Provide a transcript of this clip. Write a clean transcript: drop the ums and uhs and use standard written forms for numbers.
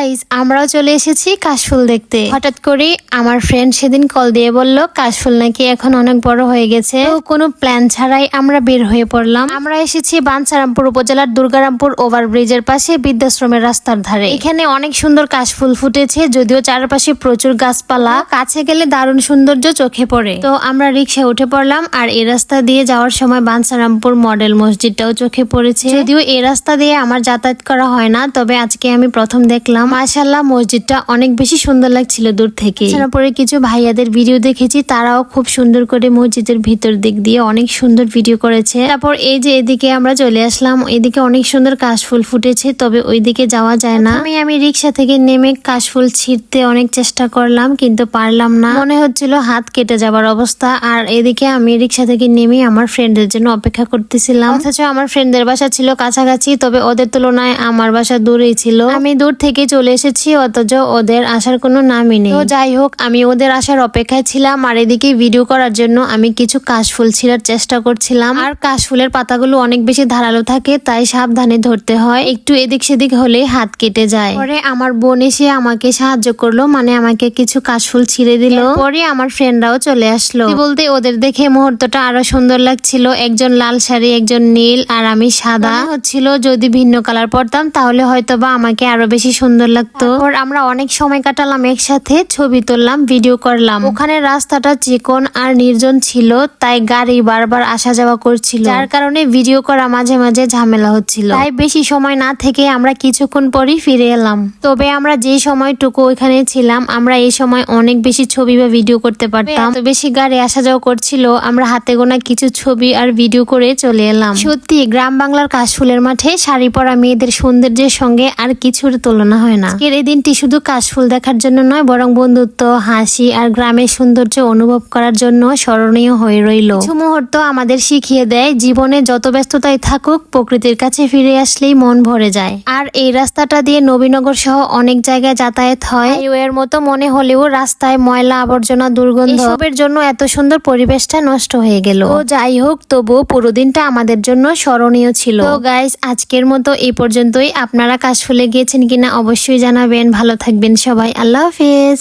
Guys, আমরাও চলে এসেছি কাশফুল দেখতে। হঠাৎ করে আমার ফ্রেন্ড সেদিন কল দিয়ে বলল কাশফুল নাকি এখন অনেক বড় হয়ে গেছে। তো কোনো প্ল্যান ছাড়াই আমরা বের হয়ে পড়লাম। আমরা এসেছি বাঞ্ছারামপুর উপজেলার দুর্গারামপুর ওভারব্রিজের পাশে বৃদ্ধাশ্রমের রাস্তার ধারে। এখানে অনেক সুন্দর কাশফুল ফুটেছে, যদিও চারপাশে প্রচুর গাছপালা। কাছে গেলে দারুণ সৌন্দর্য চোখে পড়ে। তো আমরা রিক্সায় উঠে পড়লাম, আর এই রাস্তা দিয়ে যাওয়ার সময় বাঞ্ছারামপুর মডেল মসজিদটাও চোখে পড়েছে। যদিও এই রাস্তা দিয়ে আমার যাতায়াত করা হয় না, তবে আজকে আমি প্রথম দেখলাম। মাশাআল্লাহ, মসজিদটা অনেক বেশি সুন্দর লাগছিল দূর থেকে। তারপরে কিছু ভাইয়াদের ভিডিও দেখেছি, তারাও খুব সুন্দর করে মসজিদের ভিতর দিক দিয়ে অনেক সুন্দর ভিডিও করেছে। তারপর এই যে এদিকে আমরা চলে আসলাম, এদিকে অনেক সুন্দর কাশফুল ফুটেছে, তবে ওইদিকে যাওয়া যায় না। আমি রিক্সা থেকে নেমে কাশফুল ছিঁড়তে অনেক চেষ্টা করলাম, কিন্তু পারলাম না। মনে হচ্ছিল হাত কেটে যাবার অবস্থা। আর এদিকে আমি রিক্সা থেকে নেমে আমার ফ্রেন্ডের জন্য অপেক্ষা করতেছিলাম। অথচ আমার ফ্রেন্ডদের বাসা ছিল কাছাকাছি, তবে ওদের তুলনায় আমার বাসা দূরেই ছিল। আমি দূর থেকে চলে এসেছি, অথচ ওদের আসার কোনো নামই নেই। তো যাই হোক, আমি ওদের আসার অপেক্ষায় ছিলাম। আর এদিকে ভিডিও করার জন্য আমি কিছু কাশফুল ছিঁড়ার চেষ্টা করছিলাম। আর কাশফুলের পাতাগুলো অনেক বেশি ধারালো থাকে, তাই সাবধানে ধরতে হয়। একটু এদিক সেদিক হলে হাত কেটে যায়। পরে আমার বোন এসে আমাকে সাহায্য করলো, মানে আমাকে কিছু কাশফুল ছিঁড়ে দিল। পরে আমার ফ্রেন্ডরাও চলে আসলো। বলতে ওদের দেখে মুহূর্তটা আরো সুন্দর লাগছিল। একজন লাল শাড়ি, একজন নীল, আর আমি সাদা। হচ্ছিল যদি ভিন্ন কালার পরতাম তাহলে হয়তোবা আমাকে আরো বেশি সুন্দর লাগতো। আমরা অনেক সময় কাটালাম একসাথে, ছবি তুললাম, ভিডিও করলাম। ওখানে রাস্তাটা চিকন আর নির্জন ছিল, তাই গাড়ি বারবার আসা যাওয়া করছিল, যার কারণে ভিডিও করা মাঝে মাঝে ঝামেলা হচ্ছিল। তাই বেশি সময় না থেকে আমরা কিছুক্ষণ পরই ফিরে এলাম। তবে আমরা যে সময়টুকু ওইখানে ছিলাম, আমরা এই সময় অনেক বেশি ছবি বা ভিডিও করতে পারতাম। তো বেশি গাড়ি আসা যাওয়া করছিল, আমরা হাতে গোনা কিছু ছবি আর ভিডিও করে চলে এলাম। সত্যি গ্রাম বাংলার কাশফুলের মাঠে শাড়ি পরা মেয়েদের সৌন্দর্যের সঙ্গে আর কিছুর তুলনা হয় না। এই দিনটি শুধু কাশফুল দেখার জন্য নয়, বরং বন্ধুত্ব, হাসি আর গ্রামের সৌন্দর্য অনুভব করার জন্য স্মরণীয় হয়ে রইল। কিছু মুহূর্ত আমাদের শিখিয়ে দেয়, জীবনে যত ব্যস্ততাই থাকুক, প্রকৃতির কাছে ফিরে আসলেই মন ভরে যায়। আর এই রাস্তাটা দিয়ে নবীনগর সহ অনেক জায়গায় যাতায়াত হয়। হাইওয়ের মতো মনে হলেও রাস্তায় ময়লা, আবর্জনা, দুর্গন্ধ, এসবের জন্য এত সুন্দর পরিবেশটা নষ্ট হয়ে গেল। তো যাই হোক, তবুও পুরো দিনটা আমাদের জন্য স্মরণীয় ছিল। তো গাইস, আজকের মতো এই পর্যন্তই। আপনারা কাশফুলে গিয়েছেন কিনা অবশ্যই জানাবেন। ভালো থাকবেন সবাই। আল্লাহ হাফেজ।